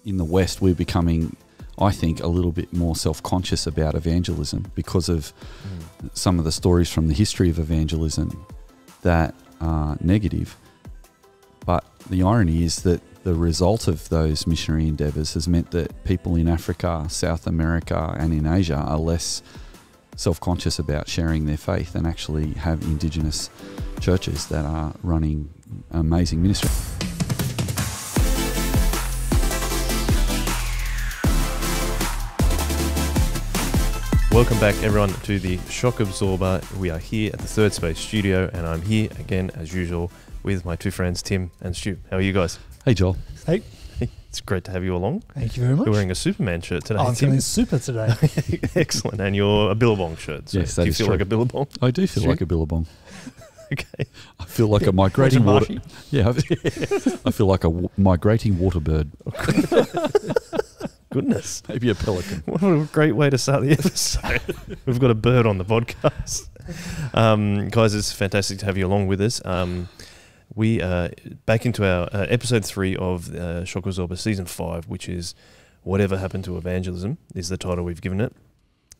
in the West, we're becoming, I think, a little bit more self-conscious about evangelism because of some of the stories from the history of evangelism that are negative. But the irony is that the result of those missionary endeavours has meant that people in Africa, South America and in Asia are less self-conscious about sharing their faith and actually have indigenous churches that are running amazing ministry. Welcome back everyone to the Shock Absorber. We are here at the Third Space studio and I'm here again as usual with my two friends Tim and Stu. How are you guys? Hey Joel. Hey. It's great to have you along. Thank you very much. You're wearing a Superman shirt today. I'm feeling super today. Excellent. And you're a Billabong shirt. So Yes, that do you is feel true. like a Billabong? I do feel like a Billabong. Okay. I feel like a migrating Marshy. water. Yeah, I feel like a migrating water bird. Goodness. Maybe a pelican. What a great way to start the episode. We've got a bird on the podcast. Guys, it's fantastic to have you along with us. We are back into our episode 3 of Shock Absorber Season 5, which is Whatever Happened to Evangelism, is the title we've given it.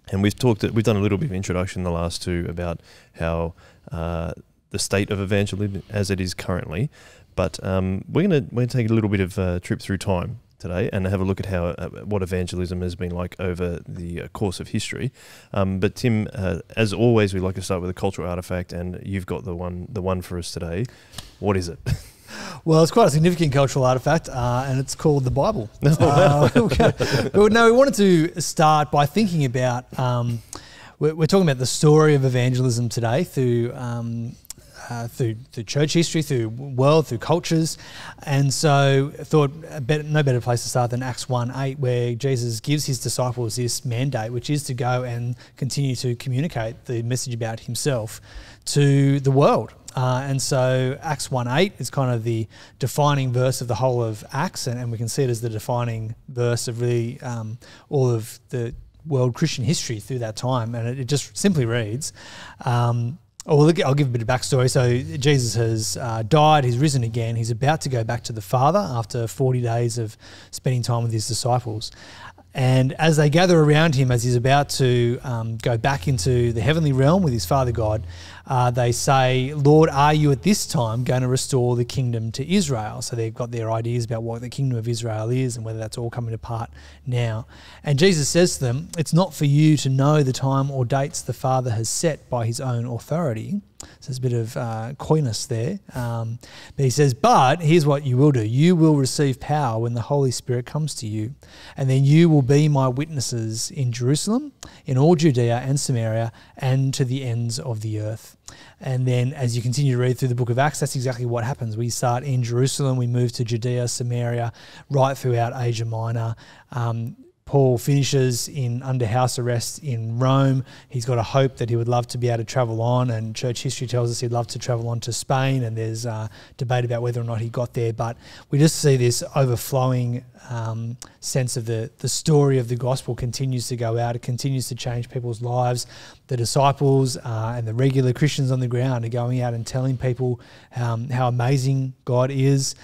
And we've done a little bit of introduction in the last 2 about how the state of evangelism as it is currently. But we're going to take a little bit of a trip through time today and have a look at how what evangelism has been like over the course of history. But Tim, as always, we like to start with a cultural artefact, and you've got the one for us today. What is it? Well, it's quite a significant cultural artefact, and it's called the Bible. No. We wanted to start by thinking about, we're talking about the story of evangelism today through church history, through world, through cultures. And so I thought no better place to start than Acts 1:8, where Jesus gives his disciples this mandate, which is to go and continue to communicate the message about himself to the world. And so Acts 1:8 is kind of the defining verse of the whole of Acts, and we can see it as the defining verse of really all of the world Christian history through that time. And it just simply reads, I'll give a bit of backstory. So Jesus has died, he's risen again, he's about to go back to the Father after 40 days of spending time with his disciples. And as they gather around him, as he's about to go back into the heavenly realm with his Father God, they say, Lord, are you at this time going to restore the kingdom to Israel? So they've got their ideas about what the kingdom of Israel is and whether that's all coming apart now. And Jesus says to them, it's not for you to know the time or dates the Father has set by his own authority. So there's a bit of coyness there. But he says, but here's what you will do. You will receive power when the Holy Spirit comes to you. And then you will be my witnesses in Jerusalem, in all Judea and Samaria, and to the ends of the earth. And then as you continue to read through the book of Acts, that's exactly what happens. We start in Jerusalem, we move to Judea, Samaria, right throughout Asia Minor. Paul finishes under house arrest in Rome. He's got a hope that he would love to be able to travel on, and church history tells us he'd love to travel on to Spain, and there's debate about whether or not he got there. But we just see this overflowing sense of the story of the gospel continues to go out. It continues to change people's lives. The disciples and the regular Christians on the ground are going out and telling people how amazing God is.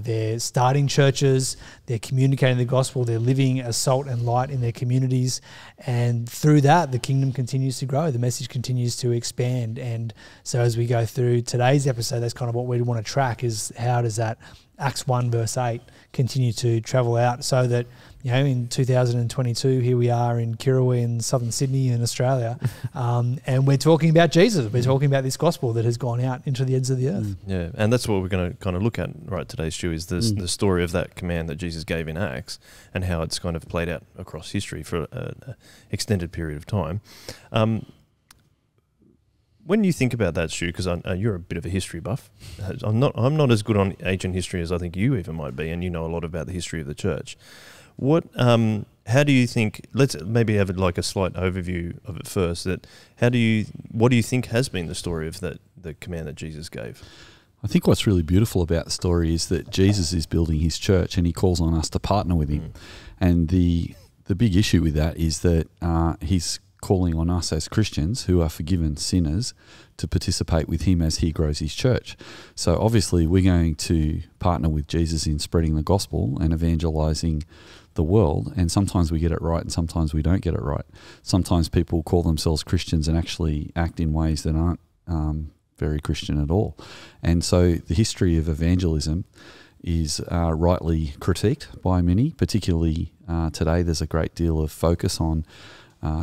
They're starting churches. They're communicating the gospel. They're living as salt and light in their communities. And through that, the kingdom continues to grow. The message continues to expand. And so as we go through today's episode, that's kind of what we want to track, is how does that Acts 1 verse 8 continue to travel out, so that, in 2022, here we are in Kirrawee in southern Sydney in Australia, and we're talking about Jesus. We're talking about this gospel that has gone out into the ends of the earth. Yeah, and that's what we're going to kind of look at right today, Stu, is the story of that command that Jesus gave in Acts and how it's kind of played out across history for an extended period of time. When you think about that, Stu, because you're a bit of a history buff, I'm not as good on ancient history as I think you even might be, and you know a lot about the history of the church. How do you think? Let's maybe have like a slight overview of it first. What do you think has been the story of the command that Jesus gave? I think what's really beautiful about the story is that Jesus is building his church, and he calls on us to partner with him. And the big issue with that is that he's calling on us as Christians who are forgiven sinners to participate with him as he grows his church. So obviously we're going to partner with Jesus in spreading the gospel and evangelizing the world, and sometimes we get it right and sometimes we don't get it right. Sometimes people call themselves Christians and actually act in ways that aren't very Christian at all. And so the history of evangelism is rightly critiqued by many, particularly today. There's a great deal of focus on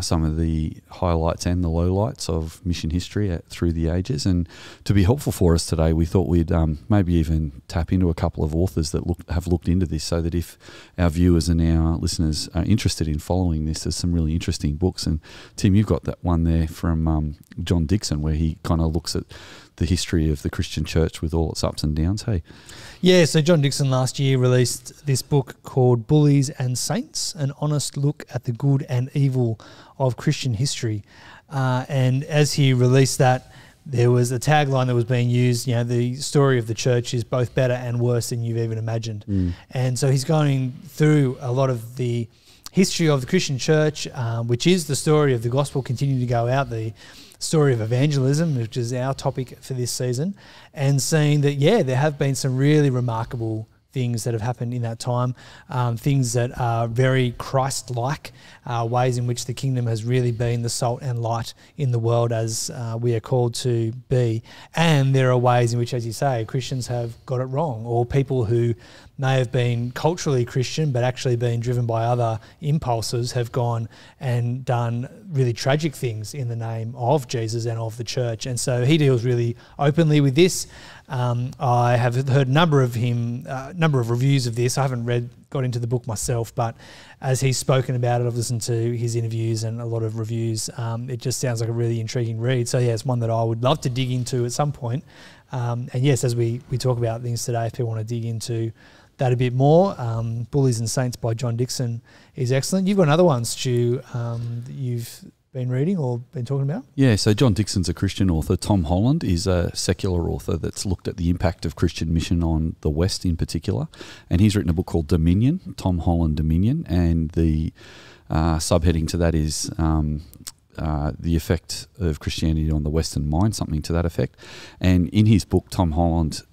some of the highlights and the lowlights of mission history through the ages. And to be helpful for us today, we thought we'd maybe even tap into a couple of authors that have looked into this, so that if our viewers and our listeners are interested in following this, there's some really interesting books. And Tim, you've got that one there from John Dickson, where he kind of looks at the history of the Christian church with all its ups and downs. Hey. Yeah, so John Dickson last year released this book called Bullies and Saints, an honest look at the good and evil of Christian history. And as he released that, there was a tagline that was being used, the story of the church is both better and worse than you've even imagined. And so he's going through a lot of the history of the Christian church, which is the story of the gospel continuing to go out, the story of evangelism, which is our topic for this season, and seeing that, there have been some really remarkable things that have happened in that time, things that are very Christ-like, ways in which the kingdom has really been the salt and light in the world as we are called to be. And there are ways in which, as you say, Christians have got it wrong, or people who may have been culturally Christian but actually been driven by other impulses have gone and done really tragic things in the name of Jesus and of the church. And so he deals really openly with this. I have heard a number of reviews of this. I haven't got into the book myself, but as he's spoken about it, I've listened to his interviews and a lot of reviews. It just sounds like a really intriguing read. So it's one that I would love to dig into at some point. And yes, as we talk about things today, if people want to dig into that a bit more, Bullies and Saints by John Dickson is excellent. You've got another one, Stu, that you've been reading or been talking about? Yeah, so John Dickson's a Christian author. Tom Holland is a secular author that's looked at the impact of Christian mission on the West in particular. And he's written a book called Dominion, Tom Holland Dominion. And the subheading to that is the effect of Christianity on the Western mind, something to that effect. And in his book, Tom Holland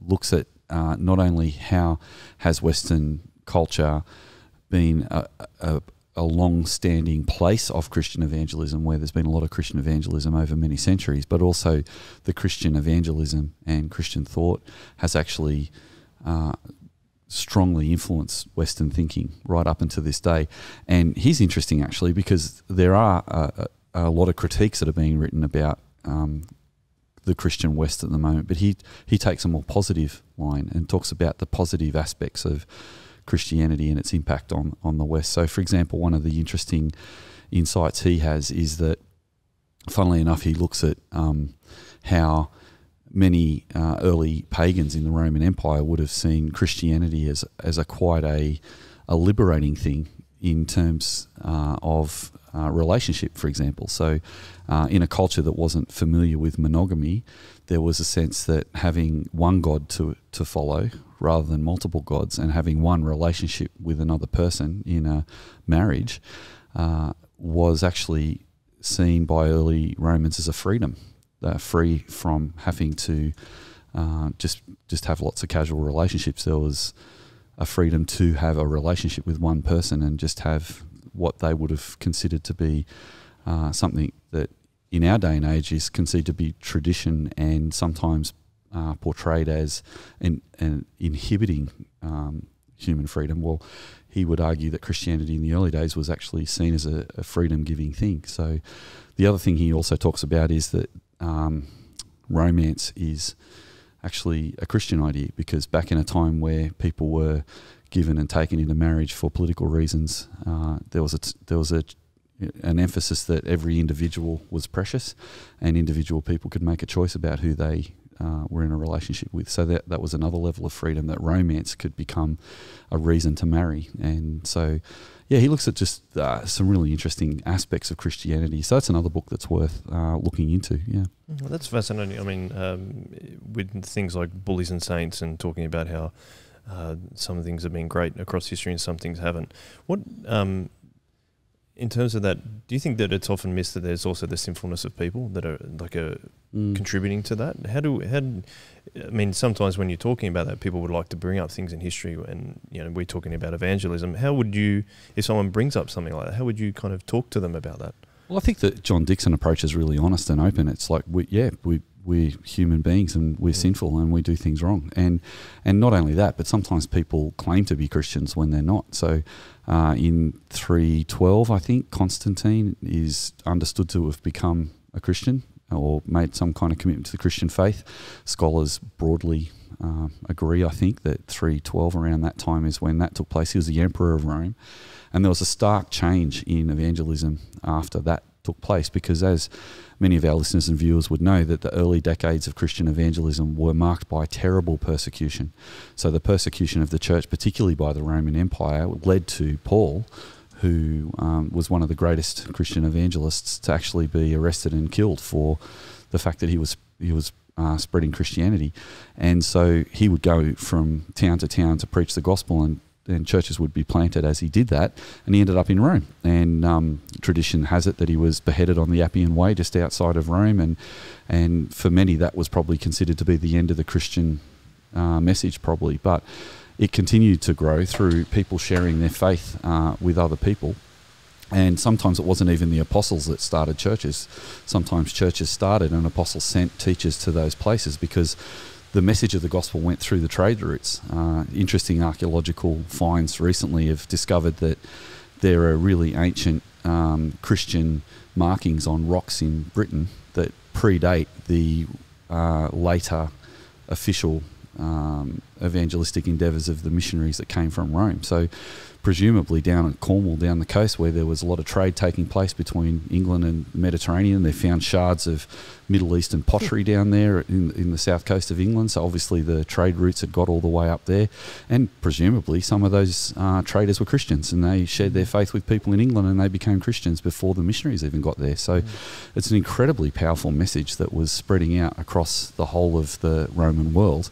looks at not only how has Western culture been a long-standing place of Christian evangelism, where there's been a lot of Christian evangelism over many centuries, but also the Christian evangelism and Christian thought has actually strongly influenced Western thinking right up until this day. And he's interesting, actually, because there are a lot of critiques that are being written about the Christian West at the moment, but he takes a more positive line and talks about the positive aspects of Christianity and its impact on the West. So, for example, one of the interesting insights he has is that, funnily enough, he looks at how many early pagans in the Roman Empire would have seen Christianity as quite a liberating thing in terms of relationship, for example. So in a culture that wasn't familiar with monogamy, there was a sense that having one God to follow rather than multiple gods, and having one relationship with another person in a marriage was actually seen by early Romans as a freedom. Free from having to just have lots of casual relationships. There was a freedom to have a relationship with one person and just have what they would have considered to be something that in our day and age is considered to be tradition and sometimes portrayed as an inhibiting human freedom. Well, he would argue that Christianity in the early days was actually seen as a freedom-giving thing. So the other thing he also talks about is that romance is actually a Christian idea, because back in a time where people were given and taken into marriage for political reasons, there was an emphasis that every individual was precious and individual people could make a choice about who they were in a relationship with. So that was another level of freedom, that romance could become a reason to marry. And so, yeah, he looks at just some really interesting aspects of Christianity. So that's another book that's worth looking into, yeah. Well, that's fascinating. I mean, with things like Bullies and Saints and talking about how some things have been great across history and some things haven't. What in terms of that, do you think that it's often missed that there's also the sinfulness of people that are contributing to that? I mean, sometimes when you're talking about that, people would like to bring up things in history, and we're talking about evangelism. How would you, if someone brings up something like that, how would you kind of talk to them about that? Well, I think that John Dixon approach is really honest and open. It's like, we're human beings and we're sinful and we do things wrong. And not only that, but sometimes people claim to be Christians when they're not. So in 312, I think, Constantine is understood to have become a Christian or made some kind of commitment to the Christian faith. Scholars broadly agree, I think, that 312, around that time, is when that took place. He was the emperor of Rome. And there was a stark change in evangelism after that took place, because as many of our listeners and viewers would know, that the early decades of Christian evangelism were marked by terrible persecution. So the persecution of the church, particularly by the Roman Empire, led to Paul, who was one of the greatest Christian evangelists, to actually be arrested and killed for the fact that he was spreading Christianity. And so he would go from town to town to preach the gospel, and churches would be planted as he did that, and he ended up in Rome. And tradition has it that he was beheaded on the Appian Way just outside of Rome, and for many that was probably considered to be the end of the Christian message, probably. But it continued to grow through people sharing their faith with other people. And sometimes it wasn't even the apostles that started churches. Sometimes churches started and apostles sent teachers to those places, because the message of the gospel went through the trade routes. Interesting archaeological finds recently have discovered that there are really ancient Christian markings on rocks in Britain that predate the later official evangelistic endeavours of the missionaries that came from Rome. So presumably down in Cornwall, down the coast, where there was a lot of trade taking place between England and the Mediterranean, they found shards of Middle Eastern pottery down there in the south coast of England. So obviously the trade routes had got all the way up there, and presumably some of those traders were Christians, and they shared their faith with people in England, and they became Christians before the missionaries even got there. So it's an incredibly powerful message that was spreading out across the whole of the Roman world.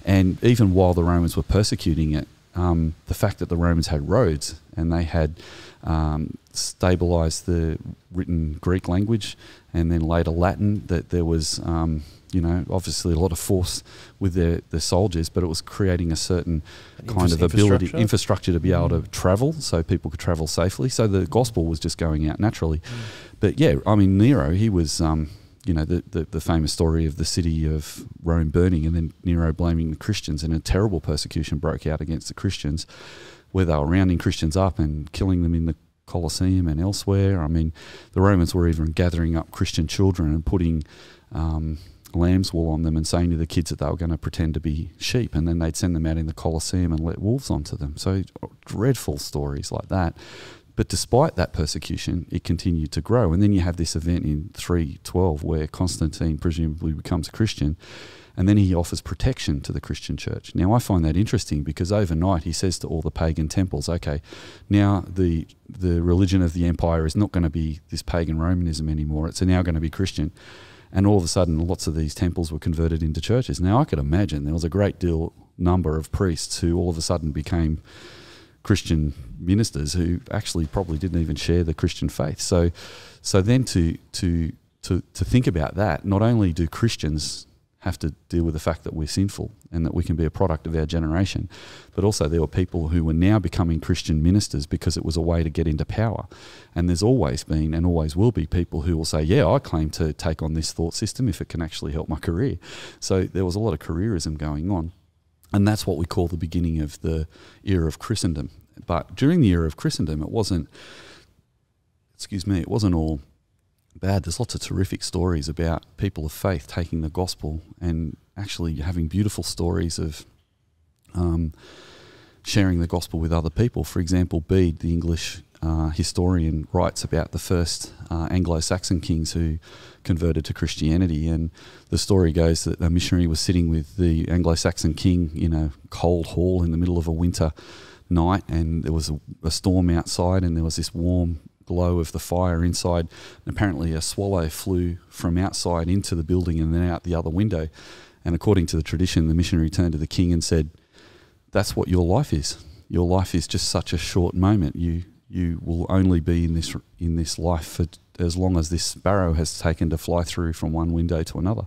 And even while the Romans were persecuting it, the fact that the Romans had roads and they had stabilised the written Greek language and then later Latin, that there was, obviously a lot of force with their soldiers, but it was creating a certain kind of infrastructure to be able to travel, so people could travel safely. So the gospel was just going out naturally. But yeah, I mean, Nero, he was... the famous story of the city of Rome burning, and then Nero blaming the Christians, and a terrible persecution broke out against the Christians, where they were rounding Christians up and killing them in the Colosseum and elsewhere. I mean, the Romans were even gathering up Christian children and putting lamb's wool on them and saying to the kids that they were going to pretend to be sheep, and then they'd send them out in the Colosseum and let wolves onto them. So dreadful stories like that. But despite that persecution, it continued to grow. And then you have this event in 312 where Constantine presumably becomes a Christian, and then he offers protection to the Christian church. Now, I find that interesting, because overnight he says to all the pagan temples, okay, now the religion of the empire is not going to be this pagan Romanism anymore. It's now going to be Christian. And all of a sudden, lots of these temples were converted into churches. Now, I could imagine there was a great number of priests who all of a sudden became Christian ministers who actually probably didn't even share the Christian faith. So then to think about that, not only do Christians have to deal with the fact that we're sinful and that we can be a product of our generation, but also there were people who were now becoming Christian ministers because it was a way to get into power. And there's always been and always will be people who will say, yeah, I claim to take on this thought system if it can actually help my career. So there was a lot of careerism going on. And that's what we call the beginning of the era of Christendom. But during the era of Christendom, it wasn't all bad. There's lots of terrific stories about people of faith taking the gospel and actually having beautiful stories of sharing the gospel with other people. For example, Bede, the English historian, writes about the first Anglo-Saxon kings who converted to Christianity, and the story goes that a missionary was sitting with the Anglo-Saxon king in a cold hall in the middle of a winter night, and there was a storm outside, and there was this warm glow of the fire inside, and apparently a swallow flew from outside into the building and then out the other window. And according to the tradition, the missionary turned to the king and said, "That's what your life is. Your life is just such a short moment. You you will only be in this life for as long as this sparrow has taken to fly through from one window to another.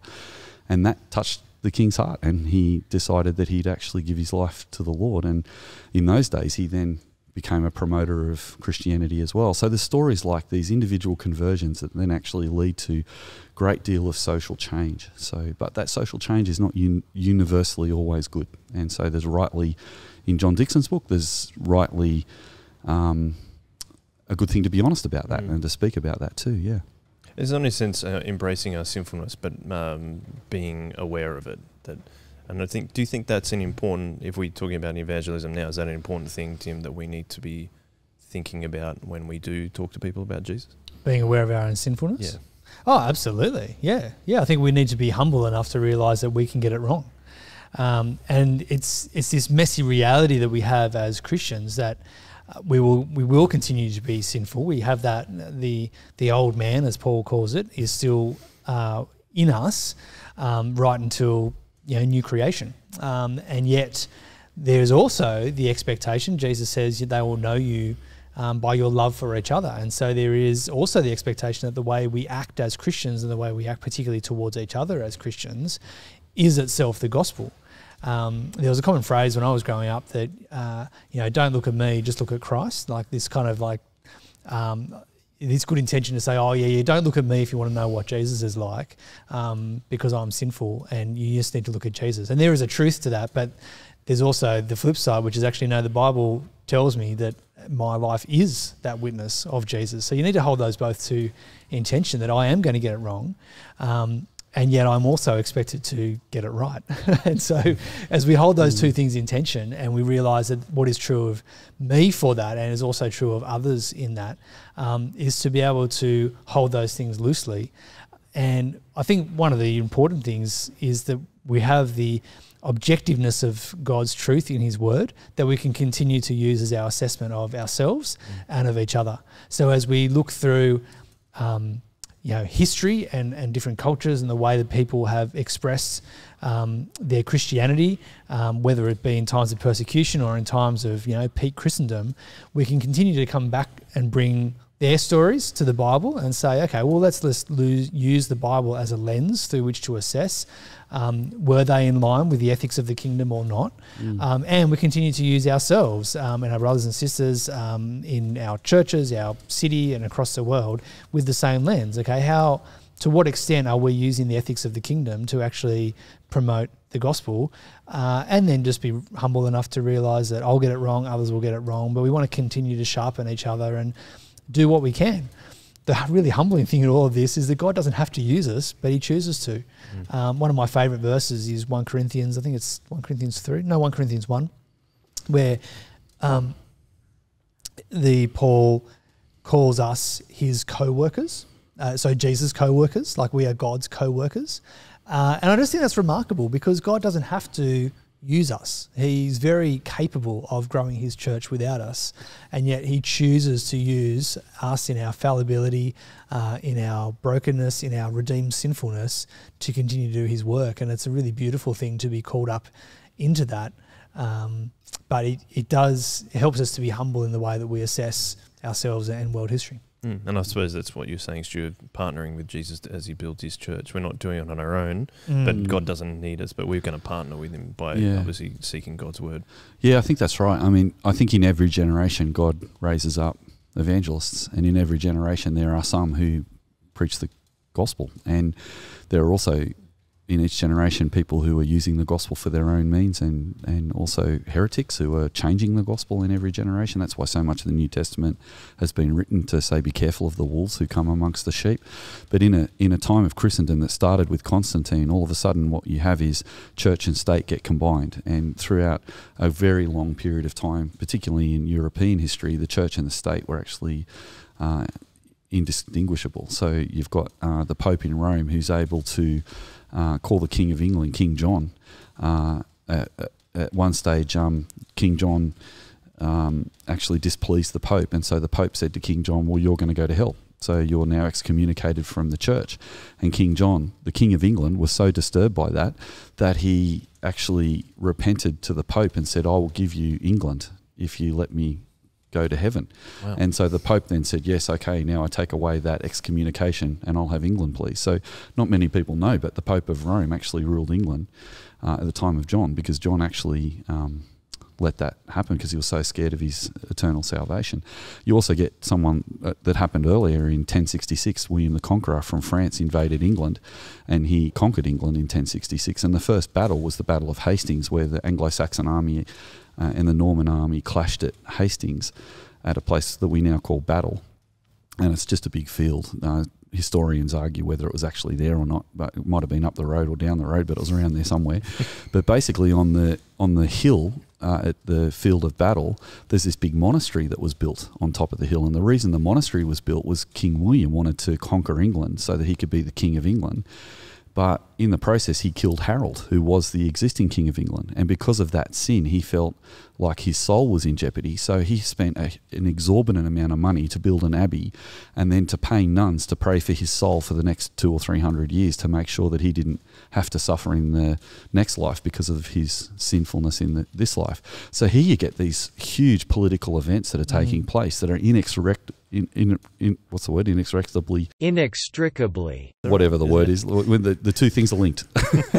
And that touched the king's heart, and he decided that he'd actually give his life to the Lord. And in those days, he then became a promoter of Christianity as well. So there's stories like these individual conversions that then actually lead to great deal of social change. But that social change is not universally always good. And so there's rightly, in John Dixon's book, there's rightly a good thing to be honest about that and to speak about that too, yeah. There's only sense embracing our sinfulness, but being aware of it. And I think, do you think that's an important, if we're talking about evangelism now, is that an important thing, Tim, that we need to be thinking about when we do talk to people about Jesus? Being aware of our own sinfulness? Yeah. Oh, absolutely. Yeah. Yeah, I think we need to be humble enough to realise that we can get it wrong. And it's this messy reality that we have as Christians that we will continue to be sinful. We have that, the old man, as Paul calls it, is still in us right until new creation. And yet there's also the expectation, Jesus says, they will know you by your love for each other. And so there is also the expectation that the way we act as Christians and the way we act particularly towards each other as Christians is itself the gospel. There was a common phrase when I was growing up that, don't look at me, just look at Christ. Like this kind of like, this good intention to say, oh yeah, don't look at me if you want to know what Jesus is like, because I'm sinful, and you just need to look at Jesus. And there is a truth to that, but there's also the flip side, which is actually, no, the Bible tells me that my life is that witness of Jesus. So you need to hold those both to intention, that I am going to get it wrong. And yet I'm also expected to get it right. And so as we hold those two things in tension, and we realise that what is true of me for that and is also true of others in that, is to be able to hold those things loosely. And I think one of the important things is that we have the objectiveness of God's truth in his word that we can continue to use as our assessment of ourselves and of each other. So as we look through history and different cultures and the way that people have expressed their Christianity, whether it be in times of persecution or in times of peak Christendom, we can continue to come back and bring their stories to the Bible and say, okay, well, let's use the Bible as a lens through which to assess were they in line with the ethics of the kingdom or not. And we continue to use ourselves and our brothers and sisters in our churches, our city and across the world with the same lens. Okay, to what extent are we using the ethics of the kingdom to actually promote the gospel, and then just be humble enough to realise that I'll get it wrong, others will get it wrong, but we want to continue to sharpen each other and do what we can. The really humbling thing in all of this is that God doesn't have to use us, but he chooses to. One of my favourite verses is 1 Corinthians 1, where Paul calls us his co-workers. So Jesus' co-workers, like we are God's co-workers. And I just think that's remarkable because God doesn't have to use us. He's very capable of growing his church without us, and yet he chooses to use us in our fallibility, in our brokenness, in our redeemed sinfulness to continue to do his work. And it's a really beautiful thing to be called up into that. But it helps us to be humble in the way that we assess ourselves and world history. And I suppose that's what you're saying, Stuart, partnering with Jesus as he builds his church. We're not doing it on our own, but God doesn't need us, but we're going to partner with him by obviously seeking God's word. Yeah, I think that's right. I mean, I think in every generation God raises up evangelists, and in every generation there are some who preach the gospel, and there are also in each generation people who are using the gospel for their own means, and also heretics who are changing the gospel in every generation. That's why so much of the New Testament has been written to say, be careful of the wolves who come amongst the sheep. But in a time of Christendom that started with Constantine, all of a sudden what you have is church and state get combined. And throughout a very long period of time, particularly in European history, the church and the state were actually indistinguishable. So you've got the Pope in Rome who's able to call the King of England King John. At one stage, King John actually displeased the Pope, and so the Pope said to King John, well, you're going to go to hell. So you're now excommunicated from the church. And King John, the King of England, was so disturbed by that he actually repented to the Pope and said, I will give you England if you let me go to heaven. Wow. And so the Pope then said, yes, okay, now I take away that excommunication and I'll have England, please. So not many people know, but the Pope of Rome actually ruled England at the time of John, because John actually let that happen because he was so scared of his eternal salvation. You also get someone that happened earlier in 1066. William the Conqueror from France invaded England, and he conquered England in 1066. And the first battle was the Battle of Hastings, where the Anglo-Saxon army and the Norman army clashed at Hastings at a place that we now call Battle. And it's just a big field. Historians argue whether it was actually there or not, but it might have been up the road or down the road, but it was around there somewhere. But basically on the hill at the field of battle, there's this big monastery that was built on top of the hill. And the reason the monastery was built was King William wanted to conquer England so that he could be the King of England. But in the process, he killed Harold, who was the existing King of England. And because of that sin, he felt like his soul was in jeopardy. So he spent an exorbitant amount of money to build an abbey and then to pay nuns to pray for his soul for the next 200 or 300 years to make sure that he didn't have to suffer in the next life because of his sinfulness in this life. So here you get these huge political events that are taking place that are inextricably, whatever the word is, when the two things are linked.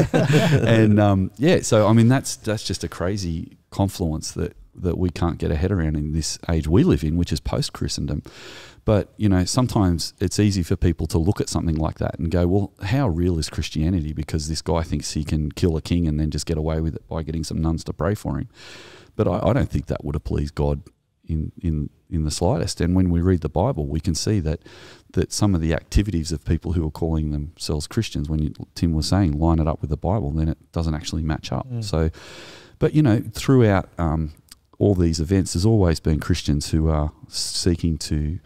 And so I mean that's just a crazy confluence that we can't get our head around in this age we live in, which is post-Christendom. But, you know, sometimes it's easy for people to look at something like that and go, well, how real is Christianity? Because this guy thinks he can kill a king and then just get away with it by getting some nuns to pray for him. But I don't think that would have pleased God in the slightest. And when we read the Bible, we can see that some of the activities of people who are calling themselves Christians, when Tim was saying, line it up with the Bible, then it doesn't actually match up. So, but, you know, throughout all these events, there's always been Christians who are seeking to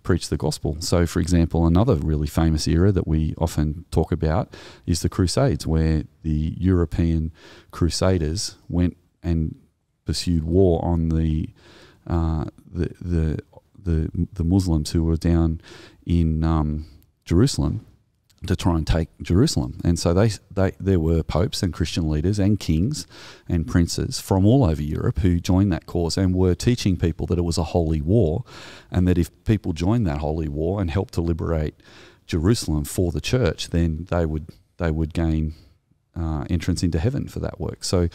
preach the gospel. So, for example, another really famous era that we often talk about is the Crusades, where the European Crusaders went and pursued war on the Muslims who were down in Jerusalem to try and take Jerusalem. And so there were popes and Christian leaders and kings and princes from all over Europe who joined that cause and were teaching people that it was a holy war, and that if people joined that holy war and helped to liberate Jerusalem for the church, then they would gain entrance into heaven for that work. So,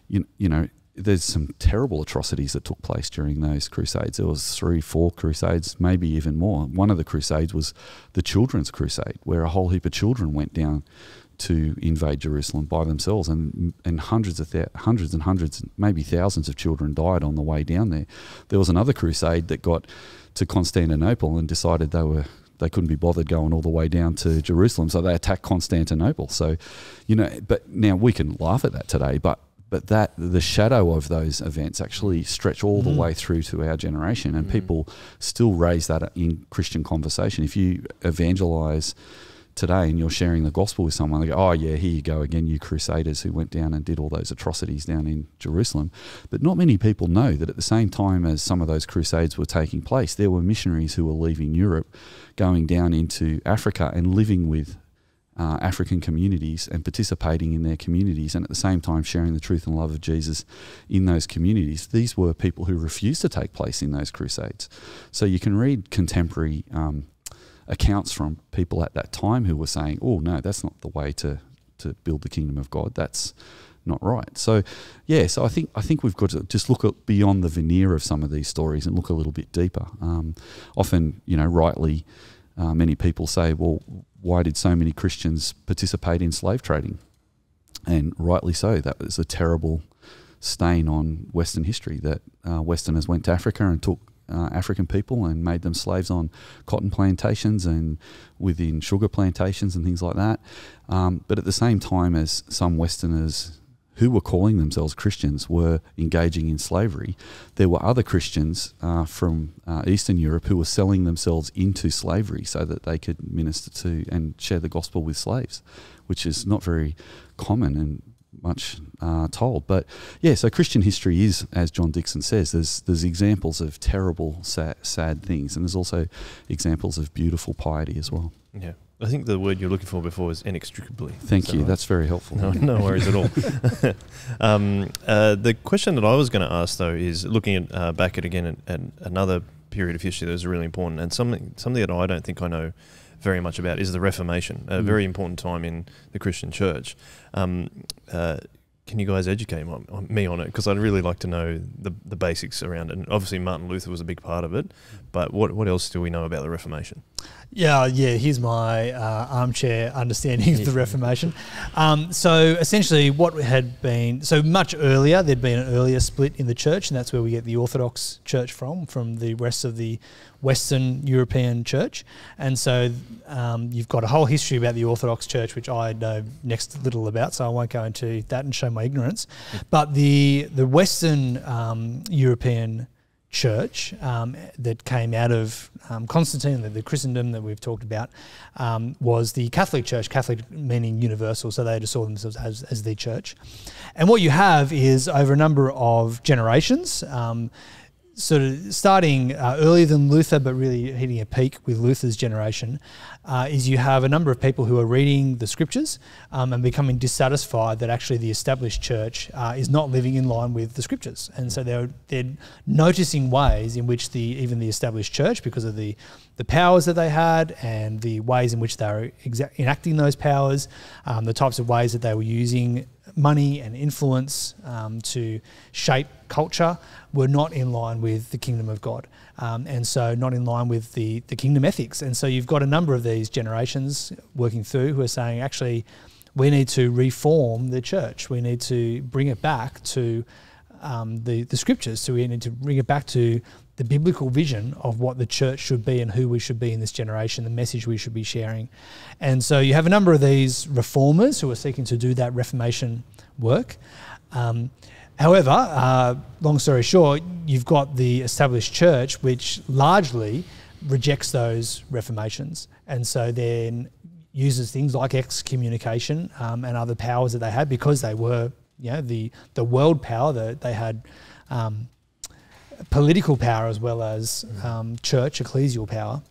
you know, there's some terrible atrocities that took place during those crusades. There was 3-4 crusades, maybe even more. One of the crusades was the Children's Crusade, where a whole heap of children went down to invade Jerusalem by themselves, and hundreds and hundreds, maybe thousands of children died on the way down there. There was another crusade that got to Constantinople and decided they couldn't be bothered going all the way down to Jerusalem, so they attacked Constantinople. So, you know, but now we can laugh at that today, but that the shadow of those events actually stretch all the way through to our generation, and people still raise that in Christian conversation. If you evangelize today and you're sharing the gospel with someone, they go, oh yeah, here you go again, you crusaders who went down and did all those atrocities down in Jerusalem. But not many people know that at the same time as some of those crusades were taking place, there were missionaries who were leaving Europe, going down into Africa and living with African communities and participating in their communities, and at the same time sharing the truth and love of Jesus in those communities. These were people who refused to take place in those crusades. So you can read contemporary accounts from people at that time who were saying, oh no, that's not the way to build the kingdom of God. That's not right. So yeah, so I think we've got to just look beyond the veneer of some of these stories and look a little bit deeper. Often, you know, rightly, many people say, well, why did so many Christians participate in slave trading? And rightly so. That was a terrible stain on Western history, that Westerners went to Africa and took African people and made them slaves on cotton plantations and within sugar plantations and things like that. But at the same time as some Westerners who were calling themselves Christians were engaging in slavery, there were other Christians from Eastern Europe who were selling themselves into slavery so that they could minister to and share the gospel with slaves, which is not very common and much told. But yeah, so Christian history is, as John Dixon says, there's examples of terrible, sad things, and there's also examples of beautiful piety as well. Yeah, I think the word you're looking for before was inextricably. Thank you. Right? That's very helpful. No worries at all. The question that I was going to ask, though, is looking at back at again at another period of history that was really important, and something that I don't think I know very much about is the Reformation, a very important time in the Christian church. Can you guys educate me on it? Because I'd really like to know the basics around it. And obviously, Martin Luther was a big part of it, but what else do we know about the Reformation? Yeah. Here's my armchair understanding of the Reformation. So essentially, what had been much earlier, there'd been an earlier split in the church, and that's where we get the Orthodox Church from the rest of the Western European Church. And so you've got a whole history about the Orthodox Church, which I know next to little about, so I won't go into that and show my ignorance. But the Western European Church that came out of Constantine, the Christendom that we've talked about, was the Catholic Church, Catholic meaning universal, so they just saw themselves as the church. And what you have is, over a number of generations, sort of starting earlier than Luther, but really hitting a peak with Luther's generation, is you have a number of people who are reading the scriptures and becoming dissatisfied that actually the established church is not living in line with the scriptures. And so they're noticing ways in which even the established church, because of the powers that they had and the ways in which they were enacting those powers, the types of ways that they were using money and influence to shape culture, were not in line with the kingdom of God, and so not in line with the kingdom ethics. And so you've got a number of these generations working through who are saying, actually, we need to reform the church. We need to bring it back to the scriptures. So we need to bring it back to the biblical vision of what the church should be and who we should be in this generation, the message we should be sharing. And so you have a number of these reformers who are seeking to do that Reformation work. However, long story short, you've got the established church, which largely rejects those reformations, and so then uses things like excommunication and other powers that they had, because they were, the world power. That they had political power as well as church, ecclesial power,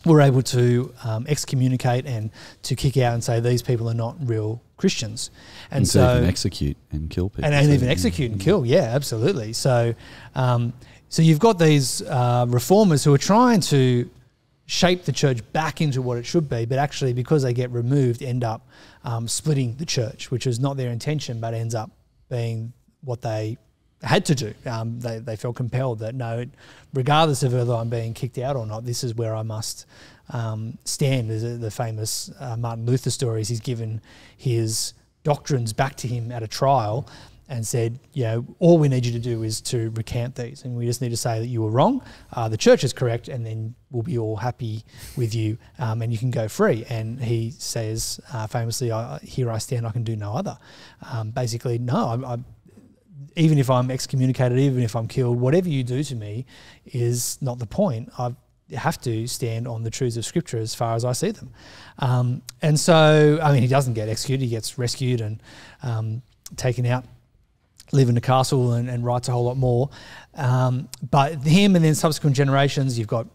were able to excommunicate and to kick out and say these people are not real Christians. And so even execute and kill people. And even execute and kill, yeah, absolutely. So so you've got these reformers who are trying to shape the church back into what it should be, but actually, because they get removed, end up splitting the church, which is not their intention, but ends up being what they had to do. They felt compelled that, no, regardless of whether I'm being kicked out or not, this is where I must stand. There's the famous Martin Luther stories. He's given his doctrines back to him at a trial and said, all we need you to do is to recant these, and we just need to say that you were wrong, the church is correct, and then we'll be all happy with you, and you can go free. And he says famously, here I stand, I can do no other. Basically, no, even if I'm excommunicated, even if I'm killed, whatever you do to me is not the point. I have to stand on the truths of Scripture as far as I see them. And so, he doesn't get executed. He gets rescued and taken out, live in a castle and writes a whole lot more. But him and then subsequent generations, you've got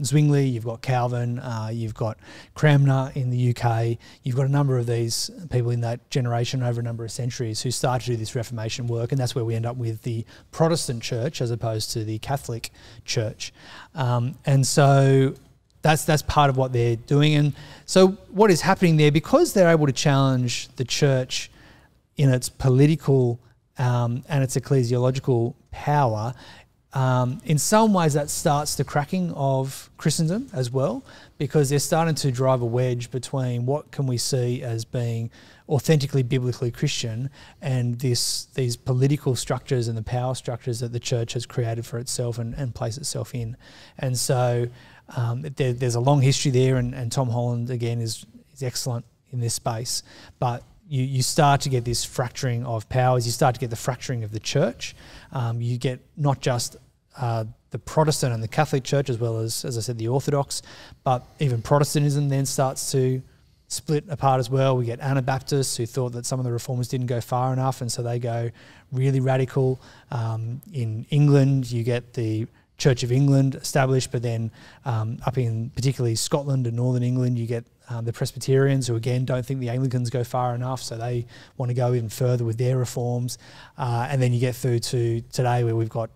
Zwingli, you've got Calvin, you've got Cranmer in the UK. You've got a number of these people in that generation over a number of centuries who start to do this Reformation work, and that's where we end up with the Protestant church as opposed to the Catholic church. And so that's part of what they're doing. And so what is happening there, because they're able to challenge the church in its political and its ecclesiological power, in some ways that starts the cracking of Christendom as well, because they're starting to drive a wedge between what can we see as being authentically biblically Christian and these political structures and the power structures that the church has created for itself and placed itself in. And so there's a long history there, and Tom Holland again is excellent in this space, but you start to get this fracturing of powers. You start to get the fracturing of the church. You get not just the Protestant and the Catholic Church, as well as I said, the Orthodox, but even Protestantism then starts to split apart as well. We get Anabaptists who thought that some of the reformers didn't go far enough, and so they go really radical. In England, you get the Church of England established, but then up in particularly Scotland and Northern England, you get the Presbyterians, who again don't think the Anglicans go far enough, so they want to go even further with their reforms. And then you get through to today, where we've got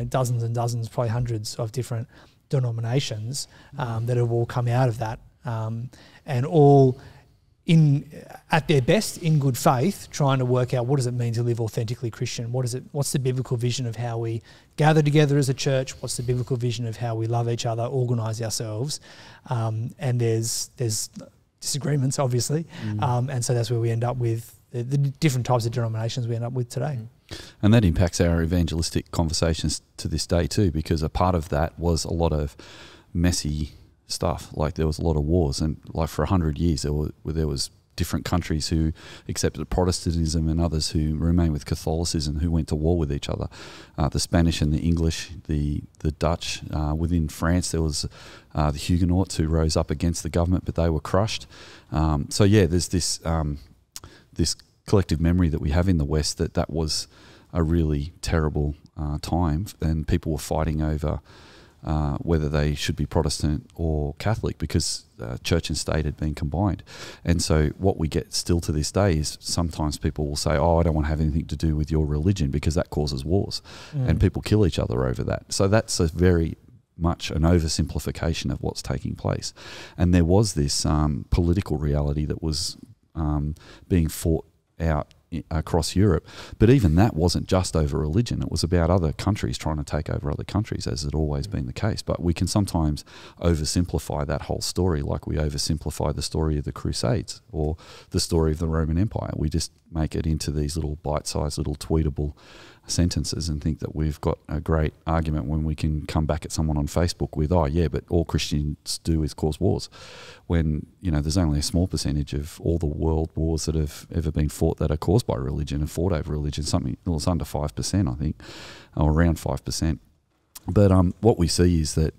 dozens and dozens, probably hundreds of different denominations that have all come out of that, and all at their best in good faith, trying to work out what does it mean to live authentically Christian. What's the biblical vision of how we gather together as a church? What's the biblical vision of how we love each other, organise ourselves? And there's disagreements, obviously, and so that's where we end up with the different types of denominations we end up with today. And that impacts our evangelistic conversations to this day too, because a part of that was a lot of messy stuff. Like there was a lot of wars, and like for 100 years there was different countries who accepted Protestantism and others who remained with Catholicism, who went to war with each other. The Spanish and the English, the Dutch. Within France there was the Huguenots who rose up against the government, but they were crushed. So yeah, there's this collective memory that we have in the West that was a really terrible time, and people were fighting over whether they should be Protestant or Catholic, because church and state had been combined. And so what we get still to this day is sometimes people will say, I don't want to have anything to do with your religion because that causes wars, and people kill each other over that. So that's a very much an oversimplification of what's taking place. And there was this political reality that was being fought out across Europe, but even that wasn't just over religion. It was about other countries trying to take over other countries, as had always been the case. But we can sometimes oversimplify that whole story, like we oversimplify the story of the Crusades or the story of the Roman Empire. We just make it into these little bite-sized, little tweetable sentences and think that we've got a great argument when we can come back at someone on Facebook with, but all Christians do is cause wars, when there's only a small percentage of all the world wars that have ever been fought that are caused by religion and fought over religion. Something it's under 5%, I think, or around 5%. But what we see is that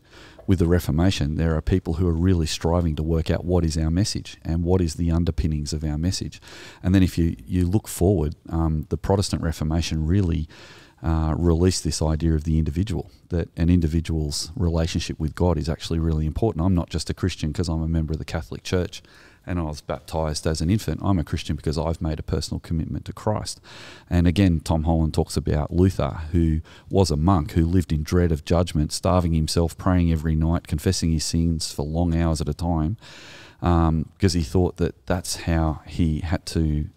with the Reformation, there are people who are really striving to work out what is our message and what is the underpinnings of our message. And then if you look forward, the Protestant Reformation really released this idea of the individual, that an individual's relationship with God is actually really important. I'm not just a Christian because I'm a member of the Catholic Church and I was baptised as an infant. I'm a Christian because I've made a personal commitment to Christ. And again, Tom Holland talks about Luther, who was a monk who lived in dread of judgment, starving himself, praying every night, confessing his sins for long hours at a time, because he thought that that's how he had to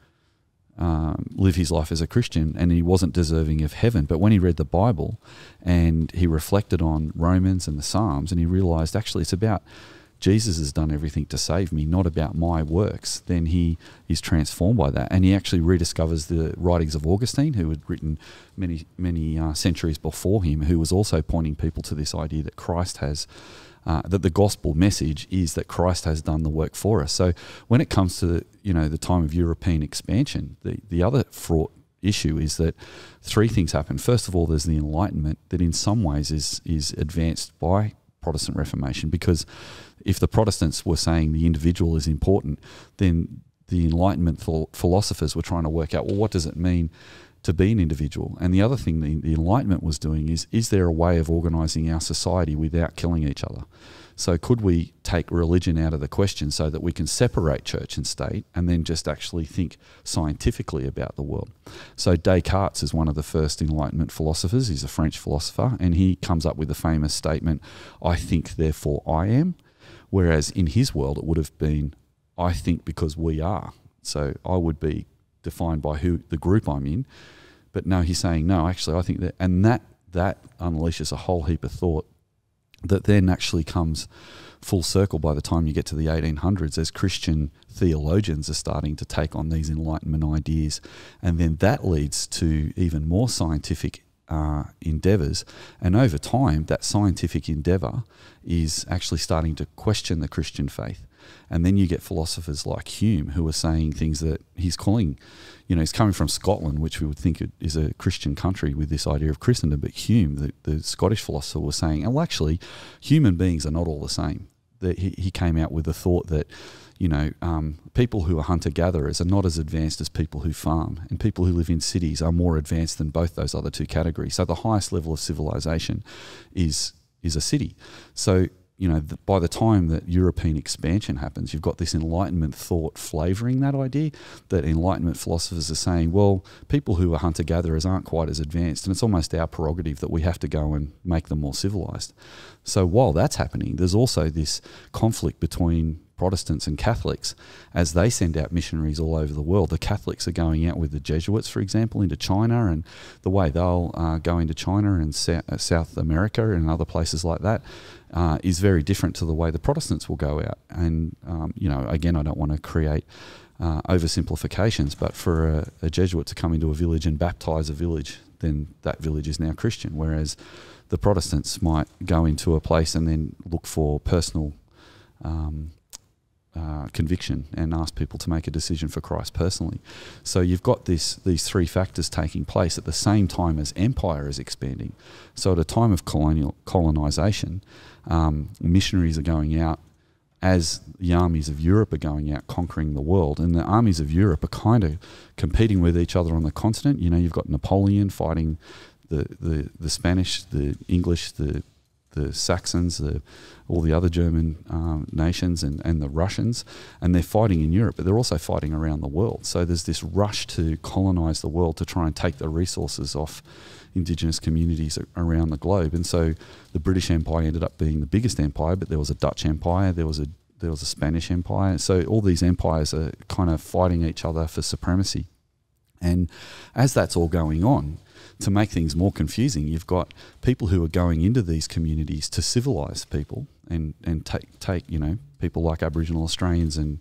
live his life as a Christian, and he wasn't deserving of heaven. But when he read the Bible and he reflected on Romans and the Psalms, and he realised actually it's about Jesus has done everything to save me, not about my works, then he is transformed by that. And he actually rediscovers the writings of Augustine, who had written many centuries before him, who was also pointing people to this idea that Christ has, that the gospel message is that Christ has done the work for us. So when it comes to the time of European expansion, the other fraught issue is that three things happen. First of all, there's the Enlightenment that in some ways is advanced by Protestant Reformation, because if the Protestants were saying the individual is important, then the Enlightenment philosophers were trying to work out, well, what does it mean to be an individual? And the other thing the Enlightenment was doing is there a way of organising our society without killing each other? So could we take religion out of the question so that we can separate church and state and then just actually think scientifically about the world? So Descartes is one of the first Enlightenment philosophers. He's a French philosopher, and he comes up with the famous statement, I think, therefore I am. Whereas in his world, it would have been, I think because we are. So I would be defined by the group I'm in. But no, he's saying, no, actually, I think that, and that unleashes a whole heap of thought that then actually comes full circle by the time you get to the 1800s, as Christian theologians are starting to take on these Enlightenment ideas. And then that leads to even more scientific endeavours, and over time that scientific endeavour is actually starting to question the Christian faith. And then you get philosophers like Hume, who are saying things that he's calling, he's coming from Scotland, which we would think is a Christian country with this idea of Christendom, but Hume, the Scottish philosopher, was saying, well, actually human beings are not all the same. That he came out with the thought that people who are hunter-gatherers are not as advanced as people who farm, and people who live in cities are more advanced than both those other two categories. So the highest level of civilization is a city. So by the time that European expansion happens, you've got this Enlightenment thought flavouring that idea, that Enlightenment philosophers are saying, well, people who are hunter-gatherers aren't quite as advanced, and it's almost our prerogative that we have to go and make them more civilised. So while that's happening, there's also this conflict between Protestants and Catholics as they send out missionaries all over the world. The Catholics are going out with the Jesuits, for example, into China, and the way they'll go into China and South America and other places like that is very different to the way the Protestants will go out. And, again, I don't want to create oversimplifications, but for a Jesuit to come into a village and baptise a village, then that village is now Christian, whereas the Protestants might go into a place and then look for personal conviction and ask people to make a decision for Christ personally. So you've got these three factors taking place at the same time as empire is expanding. So at a time of colonisation, missionaries are going out as the armies of Europe are going out conquering the world, and the armies of Europe are kind of competing with each other on the continent. You've got Napoleon fighting the Spanish, the English, the Saxons, all the other German nations and the Russians, and they're fighting in Europe, but they're also fighting around the world. So there's this rush to colonise the world, to try and take the resources off indigenous communities around the globe. And so the British Empire ended up being the biggest empire, but there was a Dutch Empire, there was a Spanish Empire. So all these empires are kind of fighting each other for supremacy. And as that's all going on, to make things more confusing, you've got people who are going into these communities to civilise people and take people like Aboriginal Australians and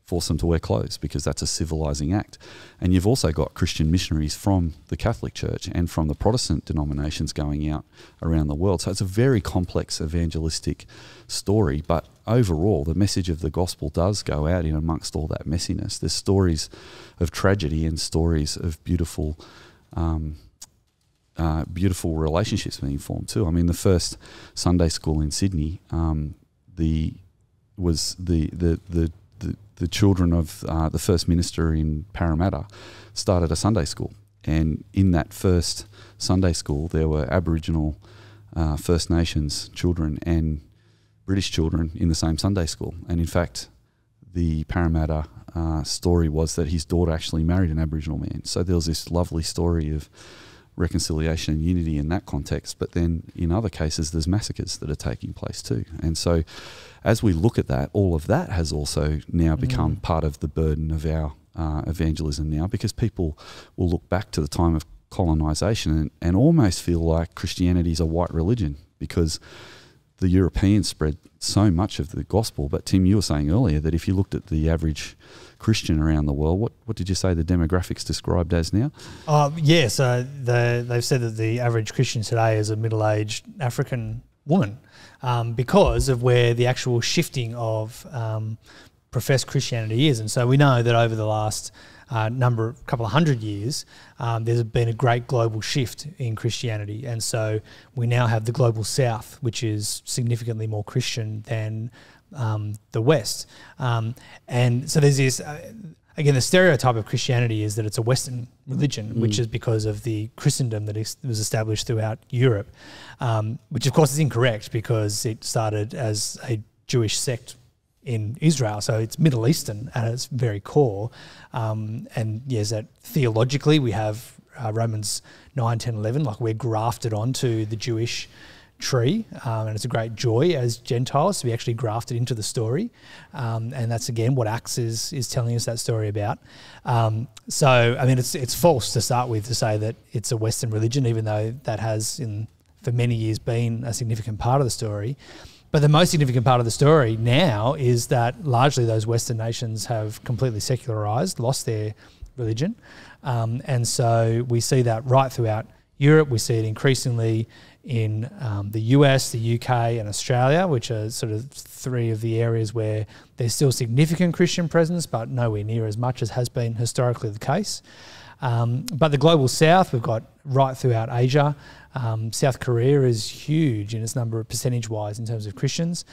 force them to wear clothes, because that's a civilising act. And you've also got Christian missionaries from the Catholic Church and from the Protestant denominations going out around the world. So it's a very complex evangelistic story, but overall the message of the gospel does go out in amongst all that messiness. There's stories of tragedy and stories of beautiful relationships being formed too. I mean, the first Sunday school in Sydney, the children of the first minister in Parramatta started a Sunday school, and in that first Sunday school there were Aboriginal, First Nations children and British children in the same Sunday school. And in fact, the Parramatta story was that his daughter actually married an Aboriginal man. So there was this lovely story of reconciliation and unity in that context, but then in other cases there's massacres that are taking place too. And so as we look at that, all of that has also now become part of the burden of our evangelism now, because people will look back to the time of colonisation and almost feel like Christianity is a white religion, because the Europeans spread so much of the gospel. But Tim, you were saying earlier that if you looked at the average Christian around the world, what did you say the demographics described as now? So they've said that the average Christian today is a middle-aged African woman, because of where the actual shifting of professed Christianity is. And so we know that over the last couple of hundred years, there's been a great global shift in Christianity. And so we now have the global south, which is significantly more Christian than the West. And so there's this, again, the stereotype of Christianity is that it's a Western religion, which is because of the Christendom that was established throughout Europe, which of course is incorrect, because it started as a Jewish sect in Israel. So it's Middle Eastern at its very core. And yes, that theologically we have Romans 9, 10, 11, like we're grafted onto the Jewish tree, and it's a great joy as Gentiles to be actually grafted into the story, and that's again what Acts is telling us that story about. So I mean, it's false to start with to say that it's a Western religion, even though that has for many years been a significant part of the story. But the most significant part of the story now is that largely those Western nations have completely secularized, lost their religion, and so we see that right throughout Europe. We see it increasingly in the US, the UK and Australia, which are sort of three of the areas where there's still significant Christian presence, but nowhere near as much as has been historically the case. But the global south, we've got right throughout Asia. South Korea is huge in its number of percentage-wise in terms of Christians.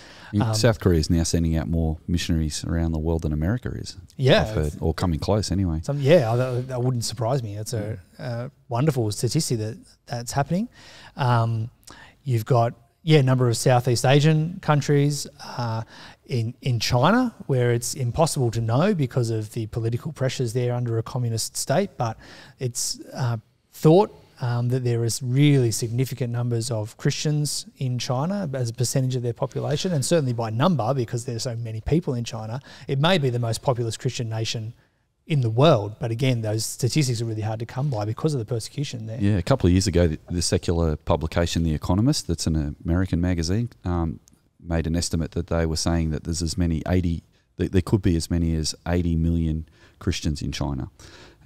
South Korea is now sending out more missionaries around the world than America is. Yeah. I've heard, or coming close anyway. That wouldn't surprise me. It's a wonderful statistic that's happening. You've got a number of Southeast Asian countries, in China, where it's impossible to know because of the political pressures there under a communist state, but it's thought that there is really significant numbers of Christians in China as a percentage of their population, and certainly by number, because there's so many people in China, it may be the most populous Christian nation in the world. But again, those statistics are really hard to come by because of the persecution there. Yeah, a couple of years ago, the secular publication The Economist, that's an American magazine, made an estimate that they were saying that there's there could be as many as 80 million Christians in China.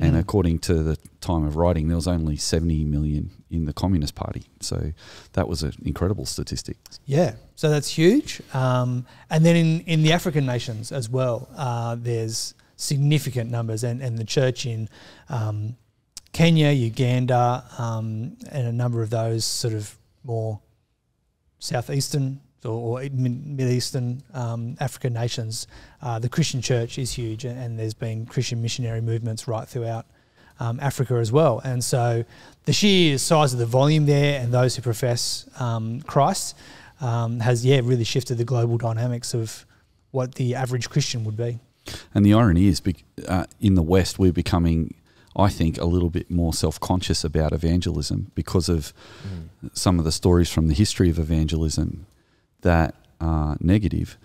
And according to the time of writing, there was only 70 million in the Communist Party. So that was an incredible statistic. Yeah, so that's huge. And then in the African nations as well, there's significant numbers. And the church in Kenya, Uganda, and a number of those sort of more southeastern or Middle-Eastern African nations, the Christian church is huge, and there's been Christian missionary movements right throughout Africa as well. And so the sheer size of the volume there and those who profess Christ has, really shifted the global dynamics of what the average Christian would be. And the irony is, in the West, we're becoming, I think, a little bit more self-conscious about evangelism because of some of the stories from the history of evangelism that are negative.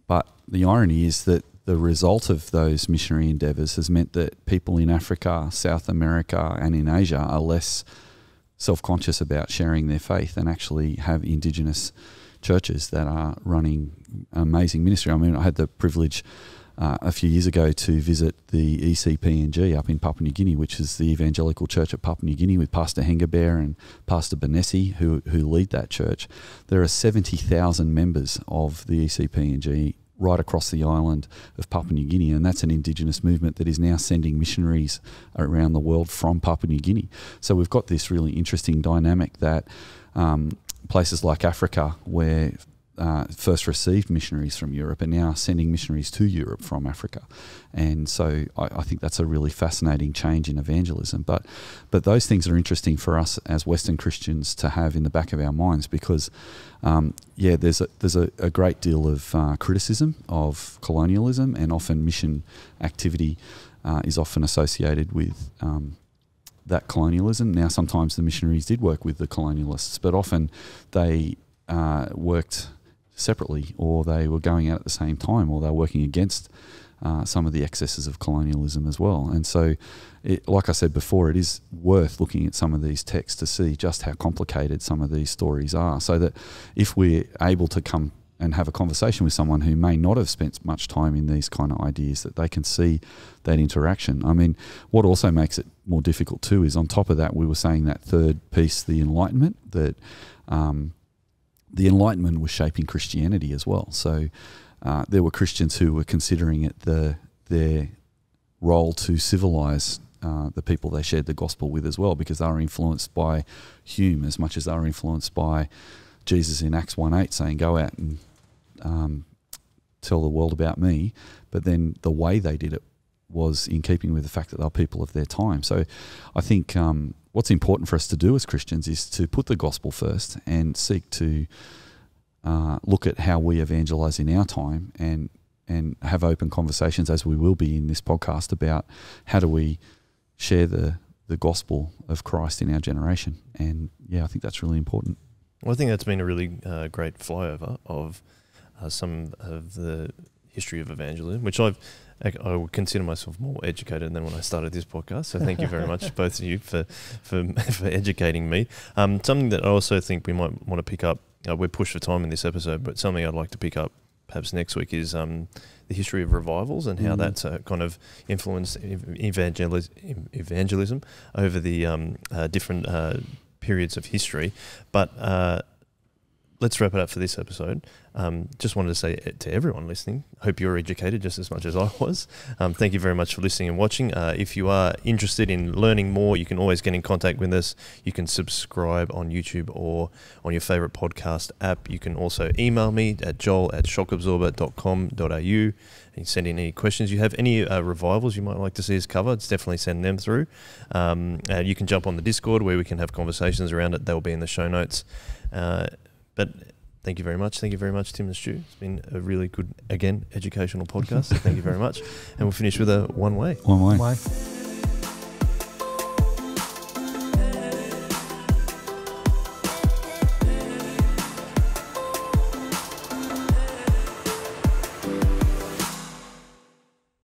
But the irony is that the result of those missionary endeavours has meant that people in Africa, South America and in Asia are less self-conscious about sharing their faith and actually have indigenous churches that are running amazing ministry. I mean, I had the privilege a few years ago to visit the ECPNG up in Papua New Guinea, which is the Evangelical Church of Papua New Guinea, with Pastor Hengebear and Pastor Benesi, who lead that church. There are 70,000 members of the ECPNG right across the island of Papua New Guinea, and that's an indigenous movement that is now sending missionaries around the world from Papua New Guinea. So we've got this really interesting dynamic that places like Africa, where first received missionaries from Europe, and now sending missionaries to Europe from Africa. And so I think that's a really fascinating change in evangelism. But those things are interesting for us as Western Christians to have in the back of our minds, because there's a great deal of criticism of colonialism, and often mission activity is often associated with that colonialism. Now, sometimes the missionaries did work with the colonialists, but often they worked separately, or they were going out at the same time, or they were working against some of the excesses of colonialism as well. And so, like I said before, it is worth looking at some of these texts to see just how complicated some of these stories are, so that if we're able to come and have a conversation with someone who may not have spent much time in these kind of ideas, that they can see that interaction. I mean, what also makes it more difficult too is, on top of that, we were saying that third piece, the Enlightenment, that the Enlightenment was shaping Christianity as well. So there were Christians who were considering it their role to civilise the people they shared the gospel with as well, because they were influenced by Hume as much as they were influenced by Jesus in Acts 1:8 saying, go out and tell the world about me. But then the way they did it was in keeping with the fact that they were people of their time. So I think what's important for us to do as Christians is to put the gospel first and seek to look at how we evangelise in our time, and have open conversations, as we will be in this podcast, about how do we share the gospel of Christ in our generation. And I think that's really important. Well, I think that's been a really great flyover of some of the history of evangelism, which I would consider myself more educated than when I started this podcast. So thank you very much, both of you, for educating me. Something that I also think we might want to pick up, we're pushed for time in this episode, but something I'd like to pick up perhaps next week is the history of revivals and how that's kind of influenced evangelism over the different periods of history. But let's wrap it up for this episode. Just wanted to say to everyone listening, hope you're educated just as much as I was. Thank you very much for listening and watching. If you are interested in learning more, you can always get in contact with us. You can subscribe on YouTube or on your favourite podcast app. You can also email me at joel@shockabsorber.com.au. You can send in any questions you have. Any revivals you might like to see us cover, definitely send them through. You can jump on the Discord where we can have conversations around it. They'll be in the show notes. But thank you very much. Thank you very much, Tim and Stu. It's been a really good, again, educational podcast. So thank you very much. And we'll finish with a one way. One way. Why?